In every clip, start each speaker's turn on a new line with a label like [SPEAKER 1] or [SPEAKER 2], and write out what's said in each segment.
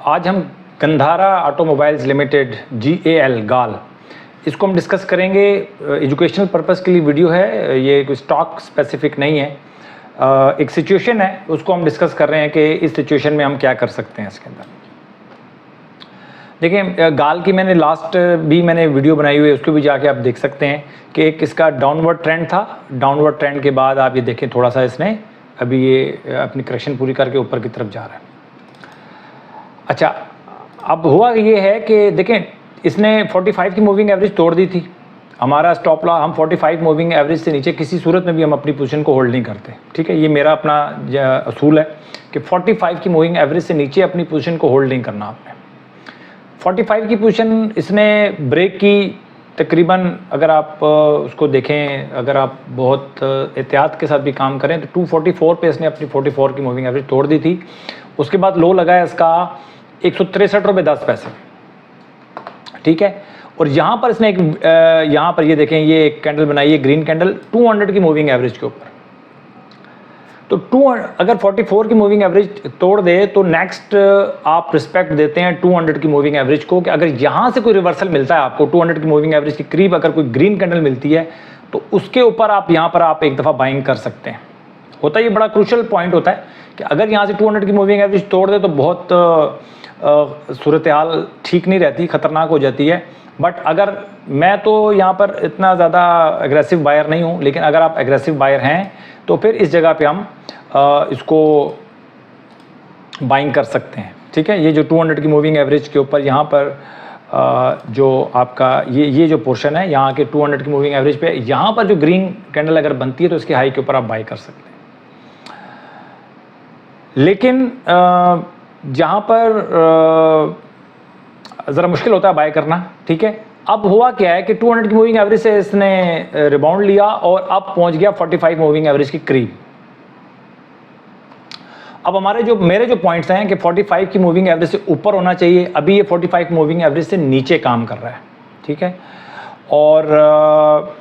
[SPEAKER 1] आज हम Gandhara automobiles limited GAL गाल इसको हम डिस्कस करेंगे। एजुकेशनल पर्पस के लिए वीडियो है, ये कोई स्टॉक स्पेसिफिक नहीं है। एक सिचुएशन है उसको हम डिस्कस कर रहे हैं कि इस सिचुएशन में हम क्या कर सकते हैं इसके अंदर। देखिए गाल की मैंने लास्ट भी मैंने वीडियो बनाई हुई है, उसको भी जाके आप देख सकते हैं कि एक इसका डाउनवर्ड ट्रेंड था। डाउनवर्ड ट्रेंड के बाद आप ये देखें थोड़ा सा इसने अभी ये अपनी करेक्शन पूरी करके ऊपर की तरफ जा रहा है। अच्छा, अब हुआ ये है कि देखें इसने 45 की मूविंग एवरेज तोड़ दी थी। हमारा स्टॉप लॉस, हम 45 मूविंग एवरेज से नीचे किसी सूरत में भी हम अपनी पोजीशन को होल्ड नहीं करते। ठीक है, ये मेरा अपना असूल है कि 45 की मूविंग एवरेज से नीचे अपनी पोजीशन को होल्ड नहीं करना आपने। 45 की पोजीशन इसने ब्रेक की तकरीबन, अगर आप उसको देखें, अगर आप बहुत एहतियात के साथ भी काम करें तो 244 पे इसने अपनी 44 की मूविंग एवरेज तोड़ दी थी। उसके बाद लो लगा है इसका 163 रुपये 10 पैसे। ठीक है, और यहाँ पर इसने एक यहाँ पर ये देखें, ये एक कैंडल बनाई है ग्रीन कैंडल 200 की मूविंग एवरेज के ऊपर। तो अगर 44 की मूविंग एवरेज तोड़ दे तो नेक्स्ट आप रिस्पेक्ट देते हैं 200 की मूविंग एवरेज को, कि अगर यहाँ से कोई रिवर्सल मिलता है आपको 200 की मूविंग एवरेज के करीब अगर कोई ग्रीन कैंडल मिलती है तो उसके ऊपर आप यहाँ पर आप एक दफ़ा बाइंग कर सकते हैं। होता है, ये बड़ा क्रूशल पॉइंट होता है कि अगर यहाँ से 200 की मूविंग एवरेज तोड़ दे तो बहुत सूरत हाल ठीक नहीं रहती, ख़तरनाक हो जाती है। बट अगर मैं तो यहाँ पर इतना ज़्यादा एग्रेसिव बायर नहीं हूँ, लेकिन अगर आप एग्रेसिव बायर हैं तो फिर इस जगह पे हम इसको बाइंग कर सकते हैं। ठीक है, ये जो 200 की मूविंग एवरेज के ऊपर यहाँ पर जो आपका ये जो पोर्शन है यहाँ के 200 की मूविंग एवरेज पे, यहाँ पर जो ग्रीन कैंडल अगर बनती है तो इसके हाई के ऊपर आप बाई कर सकते हैं। लेकिन जहाँ पर ज़रा मुश्किल होता है बाय करना। ठीक है, अब हुआ क्या है कि 200 की मूविंग एवरेज से इसने रिबाउंड लिया और अब पहुंच गया 45 मूविंग एवरेज के करीब। अब मेरे जो पॉइंट्स हैं कि 45 की मूविंग एवरेज से ऊपर होना चाहिए, अभी ये 45 मूविंग एवरेज से नीचे काम कर रहा है। ठीक है, और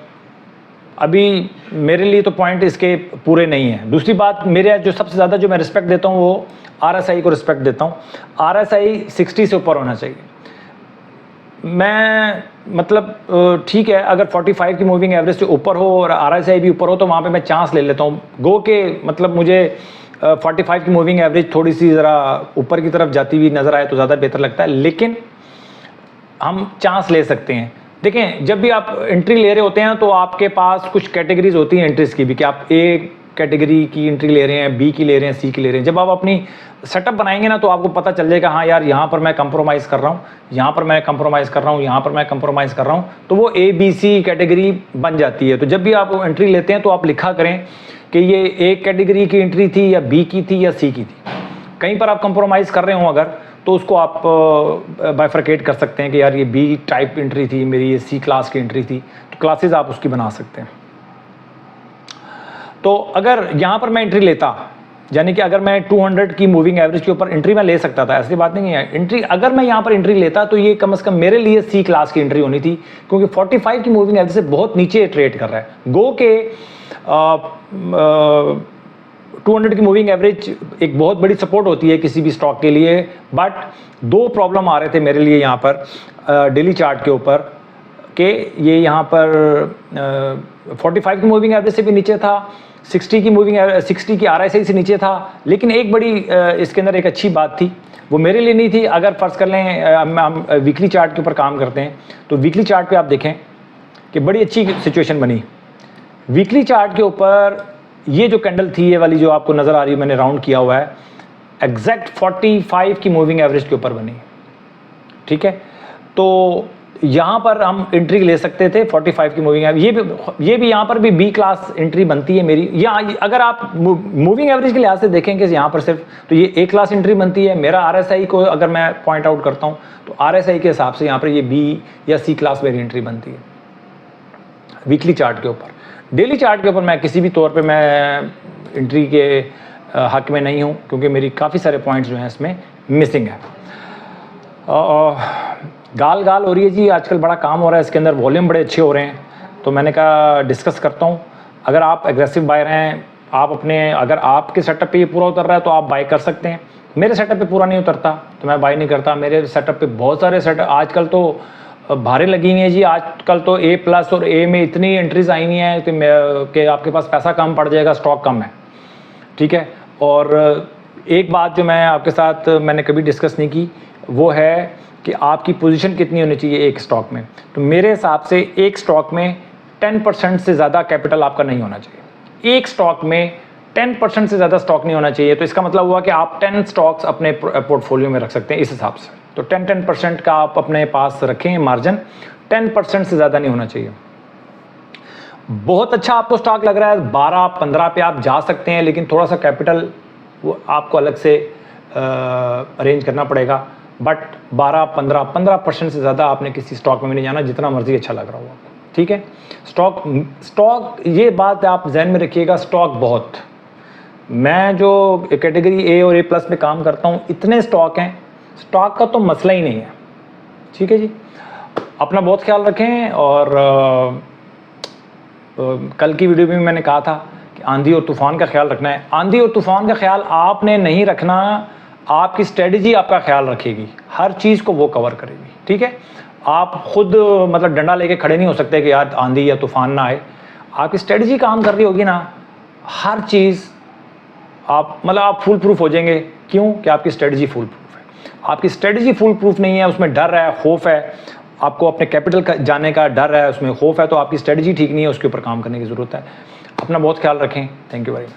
[SPEAKER 1] अभी मेरे लिए तो पॉइंट इसके पूरे नहीं है। दूसरी बात, मेरे जो सबसे ज़्यादा जो मैं रिस्पेक्ट देता हूँ वो RSI को रिस्पेक्ट देता हूँ। RSI 60 से ऊपर होना चाहिए। मैं मतलब ठीक है, अगर 45 की मूविंग एवरेज से ऊपर हो और RSI भी ऊपर हो तो वहाँ पे मैं चांस ले लेता हूँ। गो के मतलब मुझे 45 की मूविंग एवरेज थोड़ी सी ज़रा ऊपर की तरफ जाती हुई नज़र आए तो ज़्यादा बेहतर लगता है, लेकिन हम चांस ले सकते हैं। देखें, जब भी आप एंट्री ले रहे होते हैं तो आपके पास कुछ कैटेगरीज होती हैं एंट्रीज की भी, कि आप A कैटेगरी की एंट्री ले रहे हैं, B की ले रहे हैं, C की ले रहे हैं। जब आप अपनी सेटअप बनाएंगे ना तो आपको पता चल जाएगा, हाँ यार यहाँ पर मैं कंप्रोमाइज़ कर रहा हूँ, यहाँ पर मैं कंप्रोमाइज़ कर रहा हूँ, यहाँ पर मैं कंप्रोमाइज़ कर रहा हूँ, तो वो A B C कैटेगरी बन जाती है। तो जब भी आप एंट्री लेते हैं तो आप लिखा करें कि ये A कैटेगरी की एंट्री थी या B की थी या C की थी। कहीं पर आप कंप्रोमाइज़ कर रहे हो अगर, तो उसको आप बाइफरकेट कर सकते हैं कि यार ये B टाइप एंट्री थी मेरी, ये C क्लास की एंट्री थी, तो क्लासेस आप उसकी बना सकते हैं। तो अगर यहाँ पर मैं एंट्री लेता, यानी कि अगर मैं 200 की मूविंग एवरेज के ऊपर एंट्री मैं ले सकता था, ऐसी बात नहीं है। एंट्री अगर मैं यहाँ पर एंट्री लेता तो ये कम से कम मेरे लिए C क्लास की एंट्री होनी थी, क्योंकि 45 की मूविंग एवरेज से बहुत नीचे ट्रेड कर रहा है। गो के 200 की मूविंग एवरेज एक बहुत बड़ी सपोर्ट होती है किसी भी स्टॉक के लिए। बट दो प्रॉब्लम आ रहे थे मेरे लिए यहाँ पर डेली चार्ट के ऊपर, कि ये यहाँ पर 45 की मूविंग एवरेज से भी नीचे था, 60 की RSI से नीचे था। लेकिन एक बड़ी इसके अंदर एक अच्छी बात थी, वो मेरे लिए नहीं थी। अगर फर्ज कर लें हम वीकली चार्ट के ऊपर काम करते हैं तो वीकली चार्ट पे आप देखें कि बड़ी अच्छी सिचुएशन बनी। वीकली चार्ट के ऊपर ये जो कैंडल थी, ये वाली जो आपको नज़र आ रही है, मैंने राउंड किया हुआ है, एग्जैक्ट 45 की मूविंग एवरेज के ऊपर बनी। ठीक है, तो यहाँ पर हम एंट्री ले सकते थे 45 की मूविंग एवरेज। ये भी यहाँ पर भी B क्लास एंट्री बनती है मेरी। यहाँ अगर आप मूविंग एवरेज के लिहाज से देखेंगे यहाँ पर सिर्फ, तो ये A क्लास एंट्री बनती है। मेरा RSI को अगर मैं पॉइंट आउट करता हूँ तो RSI के हिसाब से यहाँ पर ये B या C क्लास मेरी एंट्री बनती है वीकली चार्ट के ऊपर। डेली चार्ट के ऊपर मैं किसी भी तौर पे मैं एंट्री के हक में नहीं हूँ, क्योंकि मेरी काफ़ी सारे पॉइंट्स जो हैं इसमें मिसिंग है। गाल हो रही है जी, आजकल बड़ा काम हो रहा है इसके अंदर, वॉल्यूम बड़े अच्छे हो रहे हैं, तो मैंने कहा डिस्कस करता हूँ। अगर आप एग्रेसिव बायर हैं, आप अपने, अगर आपके सेटअप पे ये पूरा उतर रहा है तो आप बाय कर सकते हैं। मेरे सेटअप पे पूरा नहीं उतरता तो मैं बाई नहीं करता। मेरे सेटअप पे बहुत सारे सेटअप आजकल तो भारे लगी हुई हैं जी। आजकल तो A+ और A में इतनी एंट्रीज आई हुई हैं कि आपके पास पैसा कम पड़ जाएगा, स्टॉक कम है, ठीक है। और एक बात जो मैं आपके साथ मैंने कभी डिस्कस नहीं की वो है कि आपकी पोजीशन कितनी होनी चाहिए एक स्टॉक में। तो मेरे हिसाब से एक स्टॉक में 10% से ज़्यादा कैपिटल आपका नहीं होना चाहिए। एक स्टॉक में 10% से ज़्यादा स्टॉक नहीं होना चाहिए। तो इसका मतलब हुआ कि आप 10 स्टॉक्स अपने पोर्टफोलियो में रख सकते हैं इस हिसाब से। तो 10% का आप अपने पास रखें मार्जिन, 10% से ज़्यादा नहीं होना चाहिए। बहुत अच्छा आपको स्टॉक लग रहा है 12-15 पे आप जा सकते हैं, लेकिन थोड़ा सा कैपिटल वो आपको अलग से अरेंज करना पड़ेगा। बट 12-15% से ज़्यादा आपने किसी स्टॉक में भी नहीं जाना, जितना मर्जी अच्छा लग रहा हो आपको, ठीक है। स्टॉक ये बात आप जहन में रखिएगा, स्टॉक बहुत, मैं जो कैटेगरी A और A+ में काम करता हूँ इतने स्टॉक हैं, स्टॉक का तो मसला ही नहीं है, ठीक है जी। अपना बहुत ख्याल रखें। और कल की वीडियो में मैंने कहा था कि आंधी और तूफ़ान का ख्याल रखना है। आंधी और तूफ़ान का ख्याल आपने नहीं रखना, आपकी स्ट्रेटजी आपका ख्याल रखेगी, हर चीज़ को वो कवर करेगी, ठीक है। आप खुद मतलब डंडा लेके खड़े नहीं हो सकते कि यार आंधी या तूफ़ान ना आए। आपकी स्ट्रेटजी काम कर रही होगी ना, हर चीज़ आप मतलब आप फुल प्रूफ हो जाएंगे। क्यों? कि आपकी स्ट्रेटजी फुल प्रूफ है। आपकी स्ट्रेटजी फुल प्रूफ नहीं है, उसमें डर है, खौफ है, आपको अपने कैपिटल का जाने का डर है, उसमें खौफ है, तो आपकी स्ट्रेटजी ठीक नहीं है, उसके ऊपर काम करने की ज़रूरत है। अपना बहुत ख्याल रखें। Thank you very much.